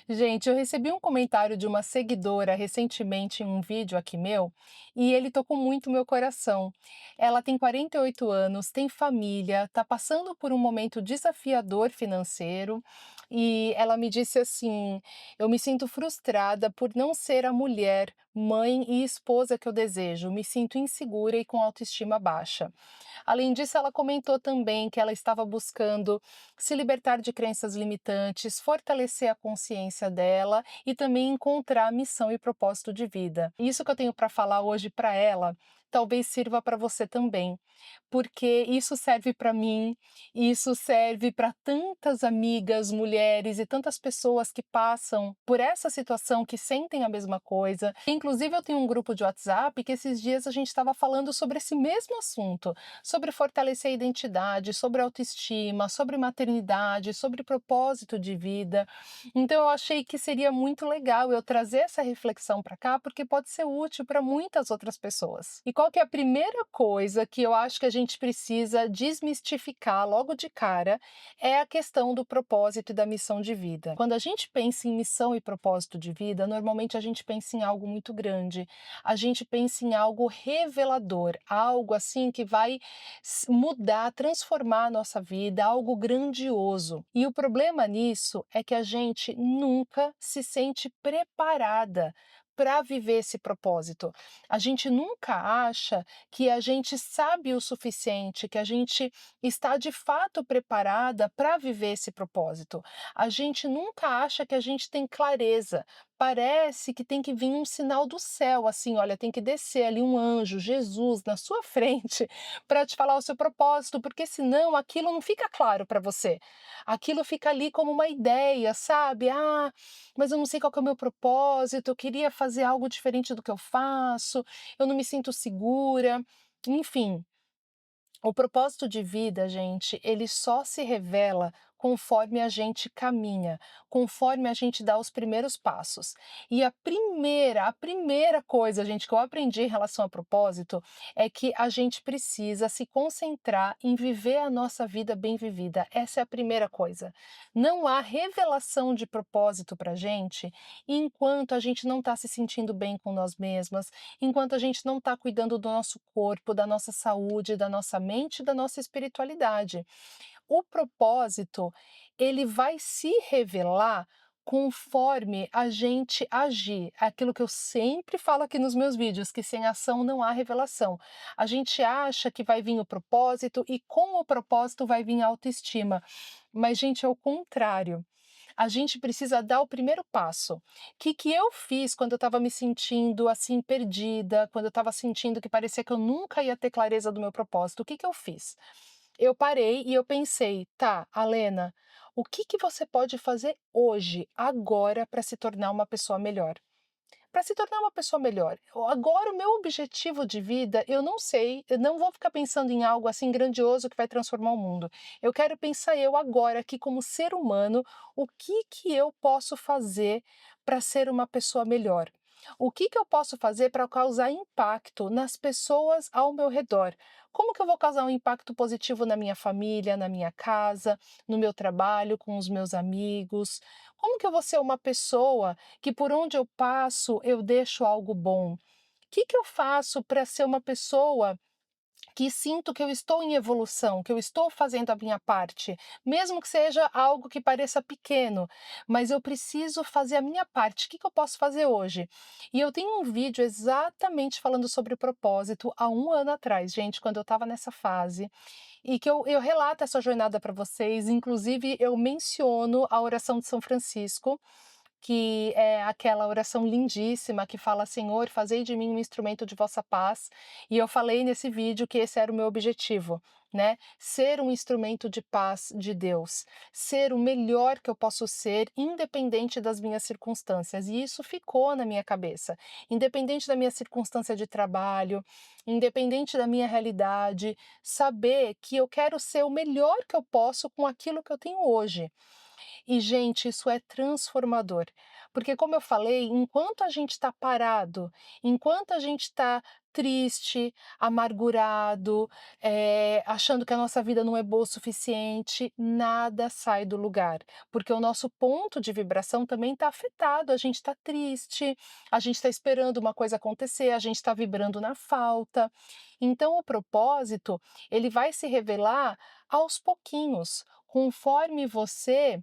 Gente, eu recebi um comentário de uma seguidora recentemente em um vídeo aqui meu, e ele tocou muito meu coração. Ela tem 48 anos, tem família, está passando por um momento desafiador financeiro, e ela me disse assim: "Eu me sinto frustrada por não ser a mulher, mãe e esposa que eu desejo, me sinto insegura e com autoestima baixa". Além disso, ela comentou também que ela estava buscando se libertar de crenças limitantes, fortalecer a consciência dela e também encontrar missão e propósito de vida. Isso que eu tenho para falar hoje para ela, talvez sirva para você também, porque isso serve para mim, isso serve para tantas amigas, mulheres e tantas pessoas que passam por essa situação, que sentem a mesma coisa. Inclusive, eu tenho um grupo de WhatsApp que esses dias a gente estava falando sobre esse mesmo assunto, sobre fortalecer a identidade, sobre autoestima, sobre maternidade, sobre propósito de vida. Então eu achei que seria muito legal eu trazer essa reflexão para cá, porque pode ser útil para muitas outras pessoas. E qual que é a primeira coisa que eu acho que a gente precisa desmistificar logo de cara é a questão do propósito e da missão de vida. Quando a gente pensa em missão e propósito de vida, normalmente a gente pensa em algo muito grande. A gente pensa em algo revelador, algo assim que vai mudar, transformar a nossa vida, algo grandioso. E o problema nisso é que a gente nunca se sente preparada para viver esse propósito. A gente nunca acha que a gente sabe o suficiente, que a gente está de fato preparada para viver esse propósito. A gente nunca acha que a gente tem clareza. Parece que tem que vir um sinal do céu, assim, olha, tem que descer ali um anjo, Jesus, na sua frente, para te falar o seu propósito, porque senão aquilo não fica claro para você. Aquilo fica ali como uma ideia, sabe? Ah, mas eu não sei qual que é o meu propósito, eu queria fazer algo diferente do que eu faço, eu não me sinto segura. Enfim, o propósito de vida, gente, ele só se revela conforme a gente caminha, conforme a gente dá os primeiros passos. E a primeira coisa, gente, que eu aprendi em relação a propósito é que a gente precisa se concentrar em viver a nossa vida bem vivida. Essa é a primeira coisa. Não há revelação de propósito para gente enquanto a gente não está se sentindo bem com nós mesmas, enquanto a gente não está cuidando do nosso corpo, da nossa saúde, da nossa mente, da nossa espiritualidade. O propósito, ele vai se revelar conforme a gente agir. Aquilo que eu sempre falo aqui nos meus vídeos, que sem ação não há revelação. A gente acha que vai vir o propósito e com o propósito vai vir a autoestima. Mas, gente, é o contrário. A gente precisa dar o primeiro passo. O que eu fiz quando eu estava me sentindo assim perdida, quando eu estava sentindo que parecia que eu nunca ia ter clareza do meu propósito? O que eu fiz? Eu parei e eu pensei, tá, Alena, o que você pode fazer hoje, agora, para se tornar uma pessoa melhor? Para se tornar uma pessoa melhor. Agora, o meu objetivo de vida, eu não sei, eu não vou ficar pensando em algo assim grandioso que vai transformar o mundo. Eu quero pensar eu agora aqui como ser humano, o que eu posso fazer para ser uma pessoa melhor? O que eu posso fazer para causar impacto nas pessoas ao meu redor? Como que eu vou causar um impacto positivo na minha família, na minha casa, no meu trabalho, com os meus amigos? Como que eu vou ser uma pessoa que por onde eu passo eu deixo algo bom? O que eu faço para ser uma pessoa que sinto que eu estou em evolução, que eu estou fazendo a minha parte, mesmo que seja algo que pareça pequeno, mas eu preciso fazer a minha parte. O que eu posso fazer hoje? E eu tenho um vídeo exatamente falando sobre propósito há um ano atrás, gente, quando eu estava nessa fase, e que eu relato essa jornada para vocês. Inclusive, eu menciono a oração de São Francisco, que é aquela oração lindíssima que fala: Senhor, fazei de mim um instrumento de vossa paz. E eu falei nesse vídeo que esse era o meu objetivo, né? Ser um instrumento de paz de Deus, ser o melhor que eu posso ser, independente das minhas circunstâncias. E isso ficou na minha cabeça. Independente da minha circunstância de trabalho, independente da minha realidade, saber que eu quero ser o melhor que eu posso com aquilo que eu tenho hoje. E, gente, isso é transformador, porque, como eu falei, enquanto a gente está parado, enquanto a gente está triste, amargurado, achando que a nossa vida não é boa o suficiente, nada sai do lugar, porque o nosso ponto de vibração também está afetado. A gente está triste, a gente está esperando uma coisa acontecer, a gente está vibrando na falta. Então, o propósito, ele vai se revelar aos pouquinhos, conforme você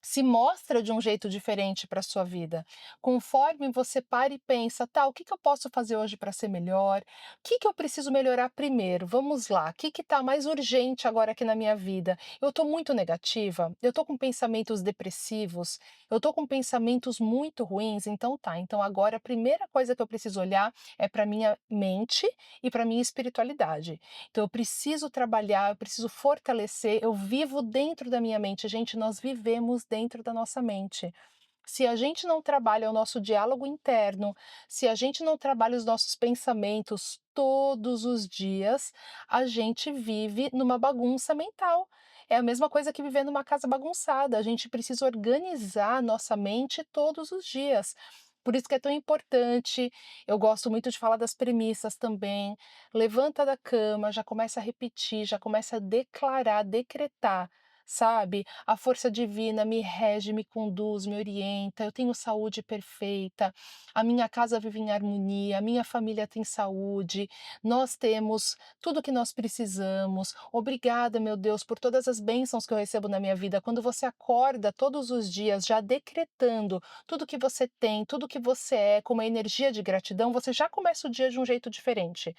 se mostra de um jeito diferente para a sua vida. Conforme você para e pensa: "Tá, o que que eu posso fazer hoje para ser melhor? O que que eu preciso melhorar primeiro? Vamos lá, o que que está mais urgente agora aqui na minha vida? Eu estou muito negativa? Eu estou com pensamentos depressivos? Eu estou com pensamentos muito ruins? Então tá, então agora a primeira coisa que eu preciso olhar é para minha mente e para minha espiritualidade. Então eu preciso trabalhar, eu preciso fortalecer, eu vivo dentro da minha mente". Gente, nós vivemos dentro da nossa mente. Se a gente não trabalha o nosso diálogo interno, se a gente não trabalha os nossos pensamentos todos os dias, a gente vive numa bagunça mental. É a mesma coisa que viver numa casa bagunçada. A gente precisa organizar a nossa mente todos os dias. Por isso que é tão importante. Eu gosto muito de falar das premissas também. Levanta da cama, já começa a repetir, já começa a declarar, decretar, sabe? A força divina me rege, me conduz, me orienta, eu tenho saúde perfeita, a minha casa vive em harmonia, a minha família tem saúde, nós temos tudo o que nós precisamos. Obrigada, meu Deus, por todas as bênçãos que eu recebo na minha vida. Quando você acorda todos os dias já decretando tudo que você tem, tudo que você é, com uma energia de gratidão, você já começa o dia de um jeito diferente.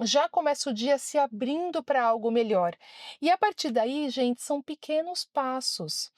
Já começa o dia se abrindo para algo melhor. E a partir daí, gente, são pequenos passos.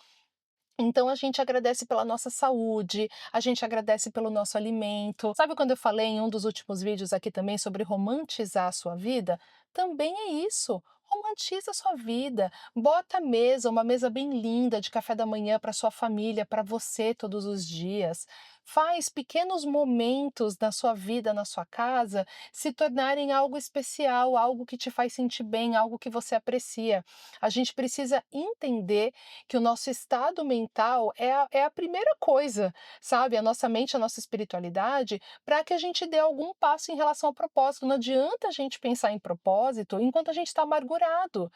Então a gente agradece pela nossa saúde, a gente agradece pelo nosso alimento. Sabe quando eu falei em um dos últimos vídeos aqui também sobre romantizar a sua vida? Também é isso. Romantiza a sua vida. Bota a mesa, uma mesa bem linda de café da manhã para sua família, para você todos os dias. Faz pequenos momentos na sua vida, na sua casa, se tornarem algo especial, algo que te faz sentir bem, algo que você aprecia. A gente precisa entender que o nosso estado mental é a primeira coisa, sabe, a nossa mente, a nossa espiritualidade, para que a gente dê algum passo em relação ao propósito. Não adianta a gente pensar em propósito enquanto a gente está amargurado.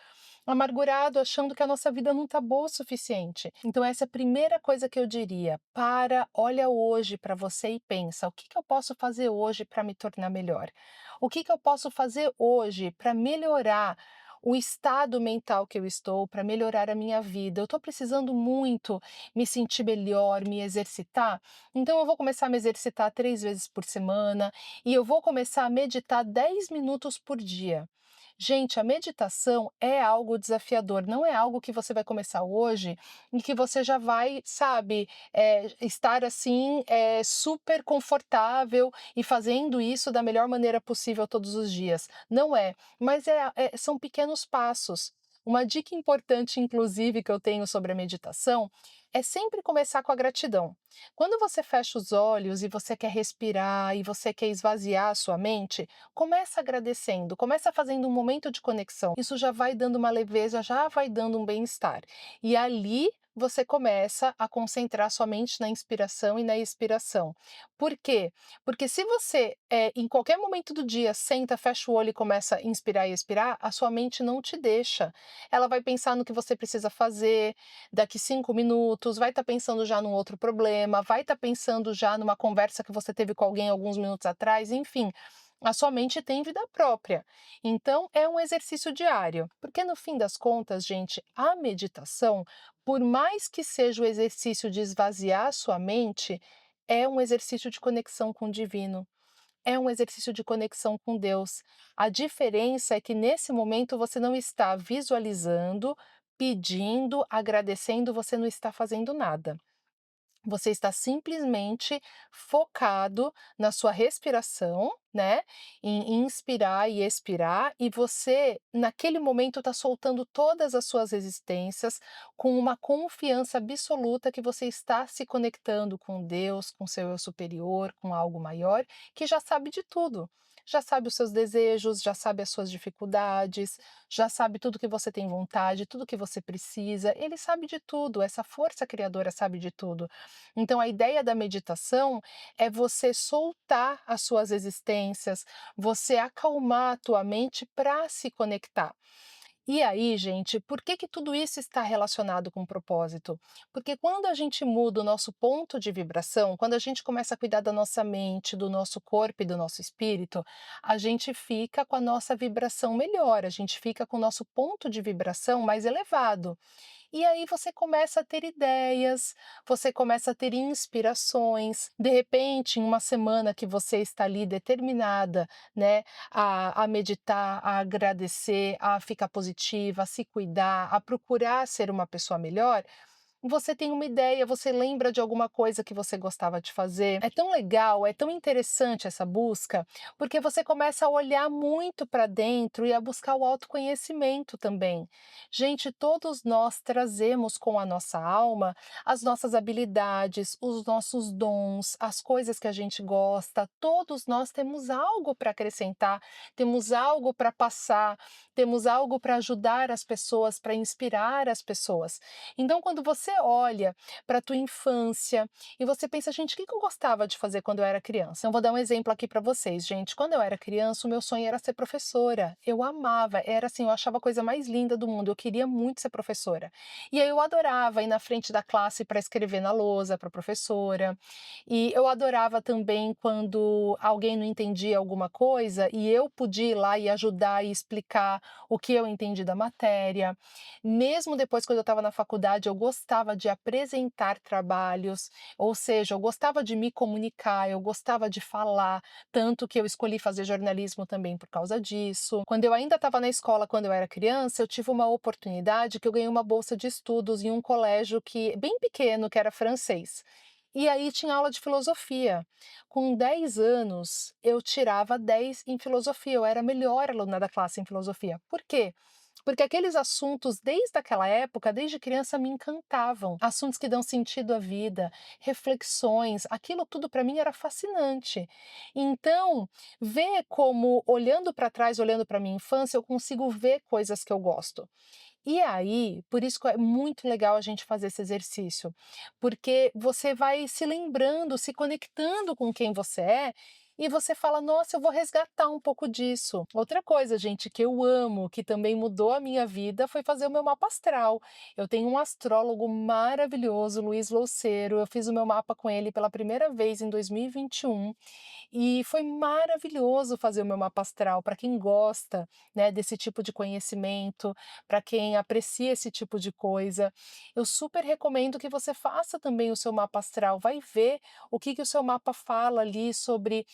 Amargurado, achando que a nossa vida não está boa o suficiente. Então essa é a primeira coisa que eu diria: para, olha hoje para você e pensa: "O que que eu posso fazer hoje para me tornar melhor? O que que eu posso fazer hoje para melhorar o estado mental que eu estou, para melhorar a minha vida? Eu estou precisando muito me sentir melhor, me exercitar, então eu vou começar a me exercitar 3 vezes por semana e eu vou começar a meditar 10 minutos por dia". Gente, a meditação é algo desafiador, não é algo que você vai começar hoje e que você já vai, sabe, estar assim, super confortável e fazendo isso da melhor maneira possível todos os dias. Não é, mas são pequenos passos. Uma dica importante, inclusive, que eu tenho sobre a meditação é sempre começar com a gratidão. Quando você fecha os olhos e você quer respirar e você quer esvaziar a sua mente, começa agradecendo, começa fazendo um momento de conexão. Isso já vai dando uma leveza, já vai dando um bem-estar. E ali você começa a concentrar sua mente na inspiração e na expiração. Por quê? Porque se você, em qualquer momento do dia, senta, fecha o olho e começa a inspirar e expirar, a sua mente não te deixa. Ela vai pensar no que você precisa fazer daqui 5 minutos, vai estar pensando já num outro problema, vai estar pensando já numa conversa que você teve com alguém alguns minutos atrás, enfim. A sua mente tem vida própria. Então, é um exercício diário. Porque no fim das contas, gente, a meditação, por mais que seja o exercício de esvaziar a sua mente, é um exercício de conexão com o divino. É um exercício de conexão com Deus. A diferença é que nesse momento você não está visualizando, pedindo, agradecendo, você não está fazendo nada. Você está simplesmente focado na sua respiração, né, em inspirar e expirar, e você, naquele momento, está soltando todas as suas resistências com uma confiança absoluta que você está se conectando com Deus, com seu eu superior, com algo maior, que já sabe de tudo. já sabe os seus desejos, já sabe as suas dificuldades, já sabe tudo que você tem vontade, tudo que você precisa, ele sabe de tudo, essa força criadora sabe de tudo. Então a ideia da meditação é você soltar as suas existências, você acalmar a tua mente para se conectar. E aí, gente, por que que tudo isso está relacionado com propósito? Porque quando a gente muda o nosso ponto de vibração, quando a gente começa a cuidar da nossa mente, do nosso corpo e do nosso espírito, a gente fica com a nossa vibração melhor, a gente fica com o nosso ponto de vibração mais elevado. E aí você começa a ter ideias, você começa a ter inspirações. De repente, em uma semana que você está ali determinada, né, a meditar, a agradecer, a ficar positiva, a se cuidar, a procurar ser uma pessoa melhor, você tem uma ideia, você lembra de alguma coisa que você gostava de fazer. É tão legal, é tão interessante essa busca, porque você começa a olhar muito para dentro e a buscar o autoconhecimento também. Gente, todos nós trazemos com a nossa alma as nossas habilidades, os nossos dons, as coisas que a gente gosta. Todos nós temos algo para acrescentar, temos algo para passar, temos algo para ajudar as pessoas, para inspirar as pessoas. Então, quando você olha para a tua infância e você pensa: "Gente, o que que eu gostava de fazer quando eu era criança?". Eu vou dar um exemplo aqui para vocês, gente. Quando eu era criança, o meu sonho era ser professora. Eu amava, era assim, eu achava a coisa mais linda do mundo, eu queria muito ser professora. E aí eu adorava ir na frente da classe para escrever na lousa para a professora, e eu adorava também quando alguém não entendia alguma coisa e eu podia ir lá e ajudar e explicar o que eu entendi da matéria. Mesmo depois, quando eu estava na faculdade, eu gostava de apresentar trabalhos, ou seja, eu gostava de me comunicar, eu gostava de falar, tanto que eu escolhi fazer jornalismo também por causa disso. Quando eu ainda estava na escola, quando eu era criança, eu tive uma oportunidade que eu ganhei uma bolsa de estudos em um colégio que bem pequeno, que era francês. E aí tinha aula de filosofia. Com 10 anos, eu tirava 10 em filosofia, eu era a melhor aluna da classe em filosofia. Por quê? Porque aqueles assuntos, desde aquela época, desde criança, me encantavam. Assuntos que dão sentido à vida, reflexões, aquilo tudo para mim era fascinante. Então, ver como, olhando para trás, olhando para minha infância, eu consigo ver coisas que eu gosto. E aí, por isso que é muito legal a gente fazer esse exercício, porque você vai se lembrando, se conectando com quem você é, e você fala: "Nossa, eu vou resgatar um pouco disso". Outra coisa, gente, que eu amo, que também mudou a minha vida, foi fazer o meu mapa astral. Eu tenho um astrólogo maravilhoso, Luiz Louceiro, eu fiz o meu mapa com ele pela primeira vez em 2021, e foi maravilhoso fazer o meu mapa astral para quem gosta, né, desse tipo de conhecimento, para quem aprecia esse tipo de coisa. Eu super recomendo que você faça também o seu mapa astral, vai ver o que que o seu mapa fala ali sobre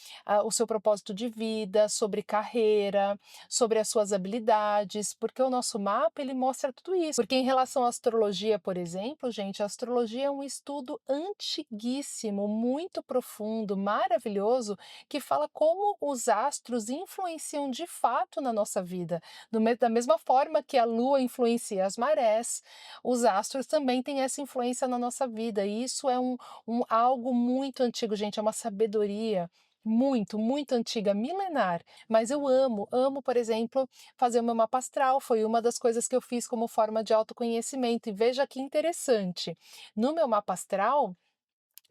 o seu propósito de vida, sobre carreira, sobre as suas habilidades, porque o nosso mapa ele mostra tudo isso. Porque em relação à astrologia, por exemplo, gente, a astrologia é um estudo antiguíssimo, muito profundo, maravilhoso, que fala como os astros influenciam de fato na nossa vida. Da mesma forma que a lua influencia as marés, os astros também têm essa influência na nossa vida. E isso é algo muito antigo, gente, é uma sabedoria muito, muito antiga, milenar. Mas eu amo, amo, por exemplo, fazer o meu mapa astral. Foi uma das coisas que eu fiz como forma de autoconhecimento. E veja que interessante. No meu mapa astral,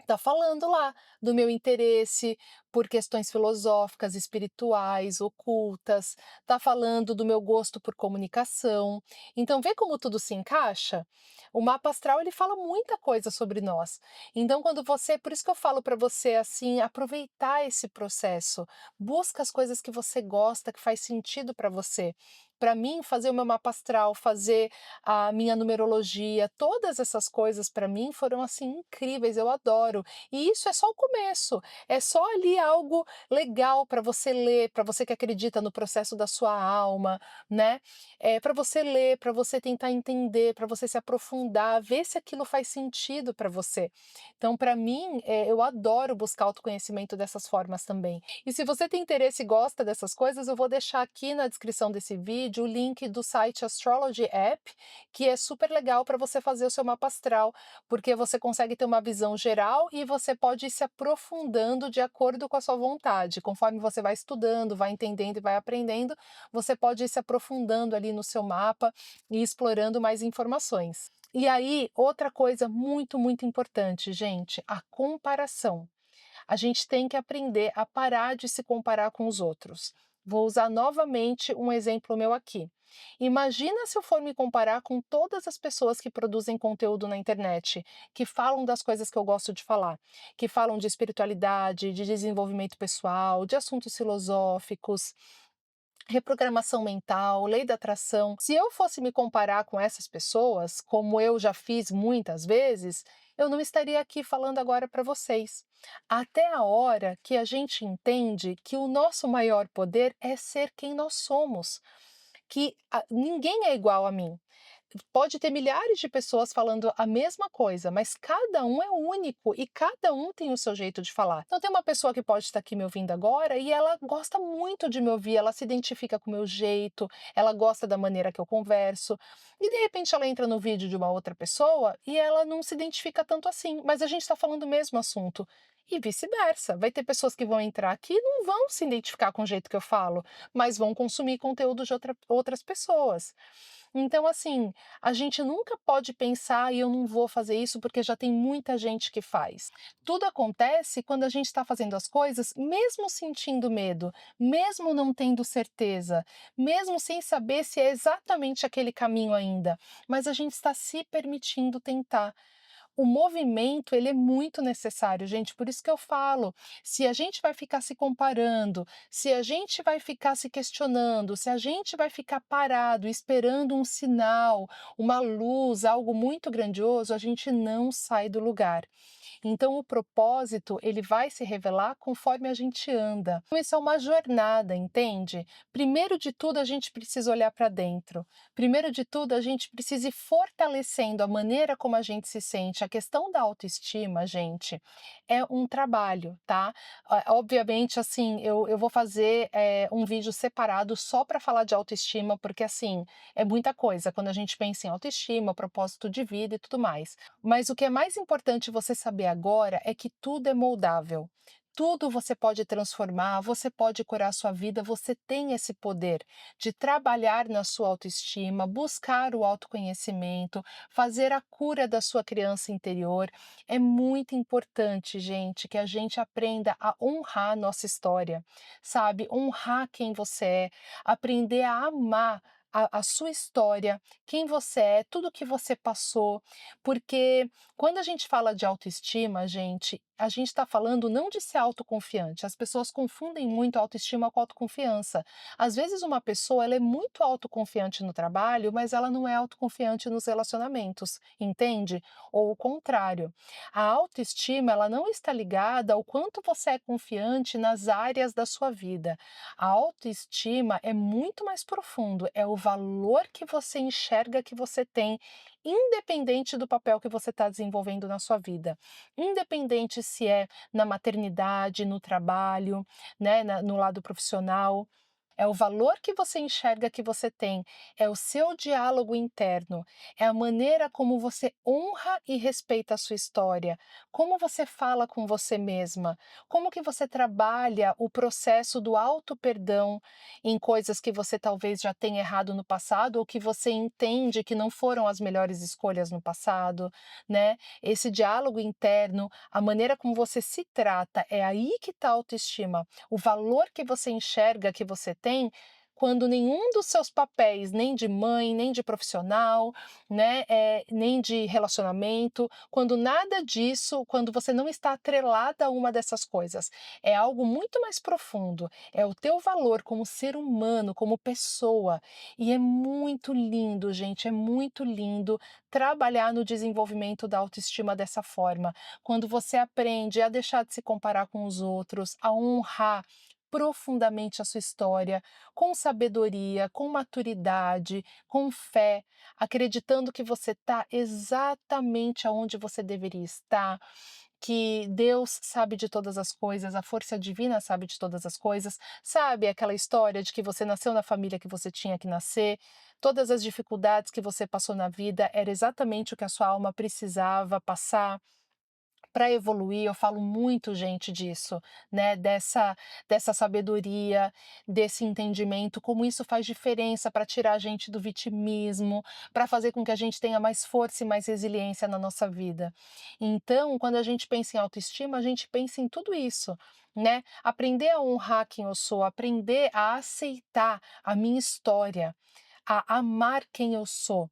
tá falando lá do meu interesse por questões filosóficas, espirituais, ocultas, tá falando do meu gosto por comunicação. Então vê como tudo se encaixa? O mapa astral ele fala muita coisa sobre nós. Então quando você, por isso que eu falo para você assim, aproveitar esse processo, busca as coisas que você gosta, que faz sentido para você. Para mim, fazer o meu mapa astral, fazer a minha numerologia, todas essas coisas para mim foram assim incríveis, eu adoro. E isso é só o começo, é só ali algo legal para você ler, para você que acredita no processo da sua alma, né? Para você ler, para você tentar entender, para você se aprofundar, ver se aquilo faz sentido para você. Então, para mim, eu adoro buscar autoconhecimento dessas formas também. E se você tem interesse e gosta dessas coisas, eu vou deixar aqui na descrição desse vídeo vídeo o link do site Astrology App, que é super legal para você fazer o seu mapa astral, porque você consegue ter uma visão geral e você pode ir se aprofundando de acordo com a sua vontade. Conforme você vai estudando, vai entendendo e vai aprendendo, você pode ir se aprofundando ali no seu mapa e explorando mais informações. E aí, outra coisa muito, muito importante, gente, a comparação. A gente tem que aprender a parar de se comparar com os outros. Vou usar novamente um exemplo meu aqui. Imagina se eu for me comparar com todas as pessoas que produzem conteúdo na internet, que falam das coisas que eu gosto de falar, que falam de espiritualidade, de desenvolvimento pessoal, de assuntos filosóficos, reprogramação mental, lei da atração. Se eu fosse me comparar com essas pessoas, como eu já fiz muitas vezes, eu não estaria aqui falando agora para vocês. Até a hora que a gente entende que o nosso maior poder é ser quem nós somos, que ninguém é igual a mim. Pode ter milhares de pessoas falando a mesma coisa, mas cada um é único e cada um tem o seu jeito de falar. Então, tem uma pessoa que pode estar aqui me ouvindo agora e ela gosta muito de me ouvir, ela se identifica com o meu jeito, ela gosta da maneira que eu converso, e de repente ela entra no vídeo de uma outra pessoa e ela não se identifica tanto assim, mas a gente está falando o mesmo assunto. E vice-versa. Vai ter pessoas que vão entrar aqui e não vão se identificar com o jeito que eu falo, mas vão consumir conteúdo de outras pessoas. Então, assim, a gente nunca pode pensar e eu não vou fazer isso porque já tem muita gente que faz. Tudo acontece quando a gente está fazendo as coisas, mesmo sentindo medo, mesmo não tendo certeza, mesmo sem saber se é exatamente aquele caminho ainda, mas a gente está se permitindo tentar. O movimento, ele é muito necessário, gente, por isso que eu falo, se a gente vai ficar se comparando, se a gente vai ficar se questionando, se a gente vai ficar parado esperando um sinal, uma luz, algo muito grandioso, a gente não sai do lugar. Então o propósito, ele vai se revelar conforme a gente anda. Então isso é uma jornada, entende? Primeiro de tudo, a gente precisa olhar para dentro. Primeiro de tudo, a gente precisa ir fortalecendo a maneira como a gente se sente. A questão da autoestima, gente, é um trabalho, tá? Obviamente, assim, eu vou fazer um vídeo separado só para falar de autoestima, porque assim, é muita coisa quando a gente pensa em autoestima, propósito de vida e tudo mais. Mas o que é mais importante você saber agora é que tudo é moldável. Tudo você pode transformar, você pode curar a sua vida, você tem esse poder de trabalhar na sua autoestima, buscar o autoconhecimento, fazer a cura da sua criança interior. É muito importante, gente, que a gente aprenda a honrar a nossa história, sabe? Honrar quem você é, aprender a amar a sua história, quem você é, tudo que você passou, porque quando a gente fala de autoestima, gente, a gente está falando não de ser autoconfiante. As pessoas confundem muito autoestima com autoconfiança. Às vezes uma pessoa ela é muito autoconfiante no trabalho, mas ela não é autoconfiante nos relacionamentos, entende? Ou o contrário. A autoestima ela não está ligada ao quanto você é confiante nas áreas da sua vida. A autoestima é muito mais profundo, é o valor que você enxerga que você tem, independente do papel que você está desenvolvendo na sua vida. Independente se é na maternidade, no trabalho, né, no lado profissional. É o valor que você enxerga que você tem, é o seu diálogo interno, é a maneira como você honra e respeita a sua história, como você fala com você mesma, como que você trabalha o processo do auto-perdão em coisas que você talvez já tenha errado no passado ou que você entende que não foram as melhores escolhas no passado, né? Esse diálogo interno, a maneira como você se trata, é aí que está a autoestima. O valor que você enxerga que você tem quando nenhum dos seus papéis, nem de mãe, nem de profissional, né, nem de relacionamento, quando nada disso, quando você não está atrelada a uma dessas coisas, é algo muito mais profundo, é o teu valor como ser humano, como pessoa, e é muito lindo, gente, é muito lindo trabalhar no desenvolvimento da autoestima dessa forma, quando você aprende a deixar de se comparar com os outros, a honrar profundamente a sua história, com sabedoria, com maturidade, com fé, acreditando que você está exatamente aonde você deveria estar, que Deus sabe de todas as coisas, a força divina sabe de todas as coisas, sabe aquela história de que você nasceu na família que você tinha que nascer, todas as dificuldades que você passou na vida era exatamente o que a sua alma precisava passar para evoluir. Eu falo muito, gente, disso, né, dessa sabedoria, desse entendimento, como isso faz diferença para tirar a gente do vitimismo, para fazer com que a gente tenha mais força e mais resiliência na nossa vida. Então, quando a gente pensa em autoestima, a gente pensa em tudo isso, né? Aprender a honrar quem eu sou, aprender a aceitar a minha história, a amar quem eu sou.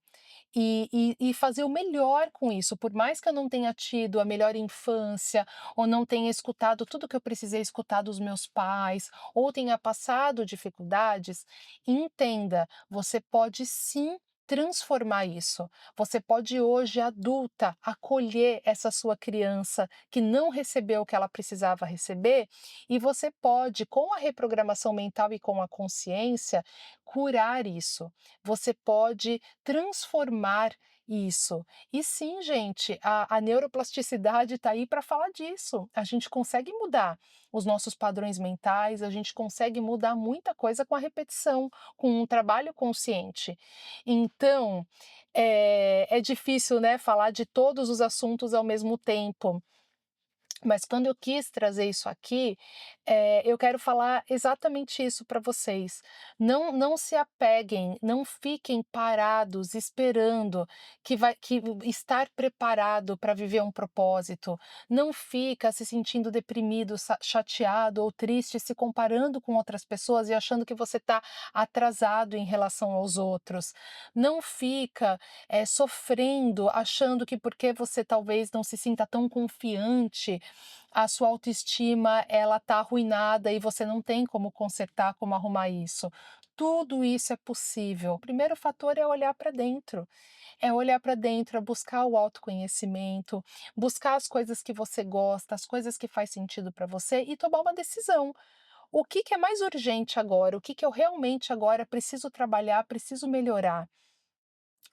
E fazer o melhor com isso, por mais que eu não tenha tido a melhor infância, ou não tenha escutado tudo que eu precisei escutar dos meus pais, ou tenha passado dificuldades, entenda, você pode sim transformar isso. Você pode hoje, adulta, acolher essa sua criança que não recebeu o que ela precisava receber, e você pode, com a reprogramação mental e com a consciência, curar isso. Você pode transformar isso. E sim, gente, a neuroplasticidade está aí para falar disso. A gente consegue mudar os nossos padrões mentais, a gente consegue mudar muita coisa com a repetição, com um trabalho consciente. Então, é difícil, né, falar de todos os assuntos ao mesmo tempo. Mas quando eu quis trazer isso aqui, eu quero falar exatamente isso para vocês. Não se apeguem, não fiquem parados esperando que estar preparado para viver um propósito. Não fica se sentindo deprimido, chateado ou triste, se comparando com outras pessoas e achando que você está atrasado em relação aos outros. Não fica, sofrendo, achando que porque você talvez não se sinta tão confiante, a sua autoestima ela tá arruinada e você não tem como consertar, como arrumar isso. Tudo isso é possível. O primeiro fator é olhar para dentro, é buscar o autoconhecimento, buscar as coisas que você gosta, as coisas que faz sentido para você e tomar uma decisão. O que que é mais urgente agora? O que que eu realmente agora preciso trabalhar, preciso melhorar?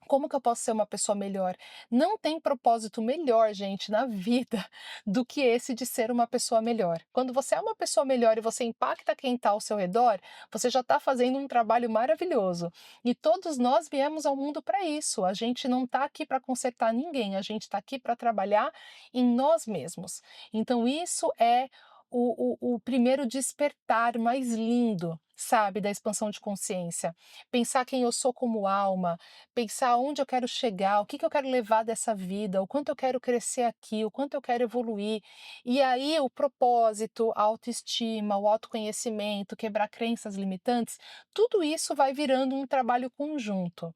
Como que eu posso ser uma pessoa melhor? Não tem propósito melhor, gente, na vida do que esse de ser uma pessoa melhor. Quando você é uma pessoa melhor e você impacta quem está ao seu redor, você já está fazendo um trabalho maravilhoso. E todos nós viemos ao mundo para isso. A gente não está aqui para consertar ninguém, a gente está aqui para trabalhar em nós mesmos. Então, isso é o primeiro despertar mais lindo, sabe, da expansão de consciência. Pensar quem eu sou como alma, pensar onde eu quero chegar, o que que eu quero levar dessa vida, o quanto eu quero crescer aqui, o quanto eu quero evoluir. E aí o propósito, a autoestima, o autoconhecimento, quebrar crenças limitantes, tudo isso vai virando um trabalho conjunto.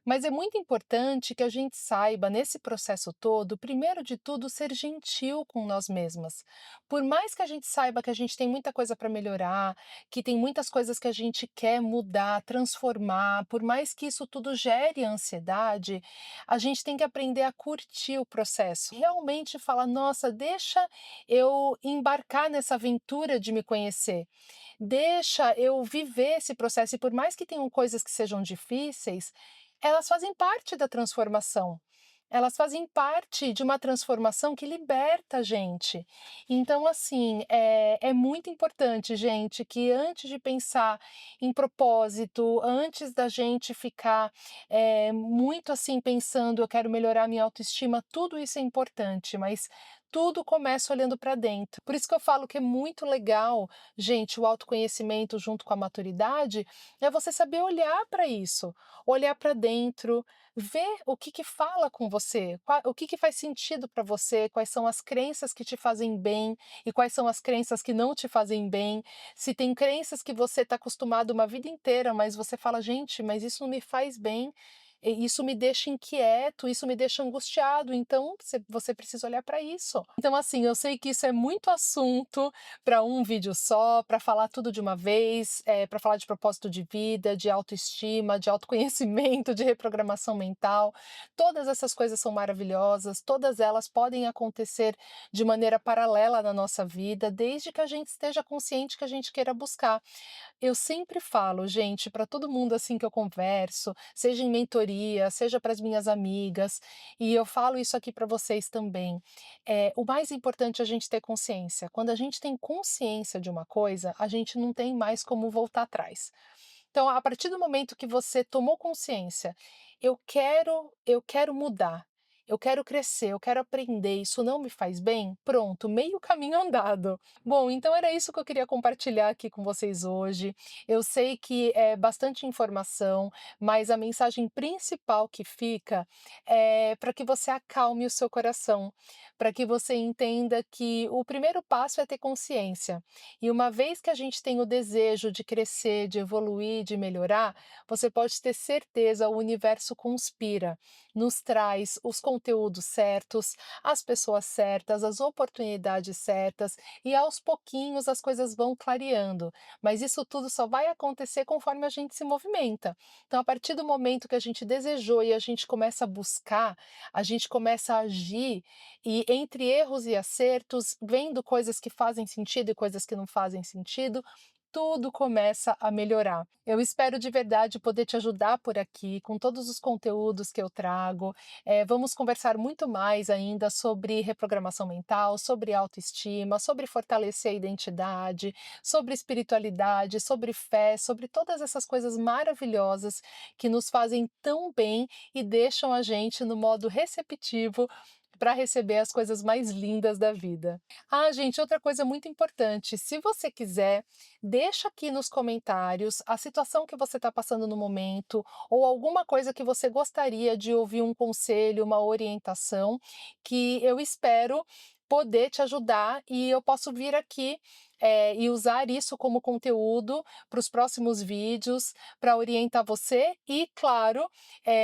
Mas é muito importante que a gente saiba, nesse processo todo, primeiro de tudo, ser gentil com nós mesmas. Por mais que a gente saiba que a gente tem muita coisa para melhorar, que tem muitas coisas que a gente quer mudar, transformar, por mais que isso tudo gere ansiedade, a gente tem que aprender a curtir o processo. Realmente falar, nossa, deixa eu embarcar nessa aventura de me conhecer. Deixa eu viver esse processo. E por mais que tenham coisas que sejam difíceis, elas fazem parte da transformação. Elas fazem parte de uma transformação que liberta a gente. Então, assim, é muito importante, gente, que antes de pensar em propósito, antes da gente ficar muito assim pensando, eu quero melhorar minha autoestima, tudo isso é importante, mas tudo começa olhando para dentro. Por isso que eu falo que é muito legal, gente, o autoconhecimento junto com a maturidade, é você saber olhar para isso, olhar para dentro, ver o que que fala com você, o que que faz sentido para você, quais são as crenças que te fazem bem e quais são as crenças que não te fazem bem. Se tem crenças que você está acostumado uma vida inteira, mas você fala, gente, mas isso não me faz bem, isso me deixa inquieto, isso me deixa angustiado, então você precisa olhar para isso. Então, assim, eu sei que isso é muito assunto para um vídeo só, para falar tudo de uma vez, para falar de propósito de vida, de autoestima, de autoconhecimento, de reprogramação mental. Todas essas coisas são maravilhosas, todas elas podem acontecer de maneira paralela na nossa vida, desde que a gente esteja consciente que a gente queira buscar. Eu sempre falo, gente, para todo mundo assim que eu converso, seja em mentoria consultoria, seja para as minhas amigas, e eu falo isso aqui para vocês também. O mais importante é a gente ter consciência. Quando a gente tem consciência de uma coisa, a gente não tem mais como voltar atrás. Então, a partir do momento que você tomou consciência, eu quero mudar, eu quero crescer, eu quero aprender, isso não me faz bem, pronto, meio caminho andado. Bom, então era isso que eu queria compartilhar aqui com vocês hoje. Eu sei que é bastante informação, mas a mensagem principal que fica é para que você acalme o seu coração, para que você entenda que o primeiro passo é ter consciência. E uma vez que a gente tem o desejo de crescer, de evoluir, de melhorar, você pode ter certeza, o universo conspira, nos traz os conteúdos certos, as pessoas certas, as oportunidades certas, e aos pouquinhos as coisas vão clareando. Mas isso tudo só vai acontecer conforme a gente se movimenta. Então, a partir do momento que a gente desejou e a gente começa a buscar, a gente começa a agir, e entre erros e acertos, vendo coisas que fazem sentido e coisas que não fazem sentido, tudo começa a melhorar. Eu espero de verdade poder te ajudar por aqui, com todos os conteúdos que eu trago. Vamos conversar muito mais ainda sobre reprogramação mental, sobre autoestima, sobre fortalecer a identidade, sobre espiritualidade, sobre fé, sobre todas essas coisas maravilhosas que nos fazem tão bem e deixam a gente no modo receptivo para receber as coisas mais lindas da vida. Ah, gente, outra coisa muito importante, se você quiser, deixa aqui nos comentários a situação que você está passando no momento ou alguma coisa que você gostaria de ouvir um conselho, uma orientação, que eu espero poder te ajudar e eu posso vir aqui e usar isso como conteúdo para os próximos vídeos, para orientar você e, claro,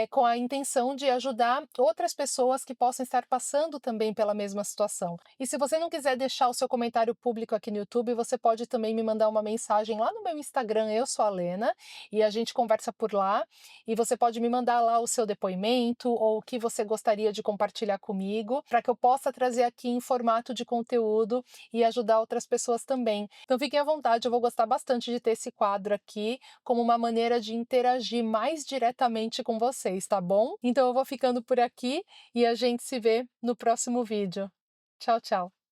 com a intenção de ajudar outras pessoas que possam estar passando também pela mesma situação. E se você não quiser deixar o seu comentário público aqui no YouTube, você pode também me mandar uma mensagem lá no meu Instagram, eu sou a Lena, e a gente conversa por lá. E você pode me mandar lá o seu depoimento ou o que você gostaria de compartilhar comigo, para que eu possa trazer aqui em formato de conteúdo e ajudar outras pessoas também. Então fiquem à vontade, eu vou gostar bastante de ter esse quadro aqui como uma maneira de interagir mais diretamente com vocês, tá bom? Então eu vou ficando por aqui e a gente se vê no próximo vídeo. Tchau, tchau.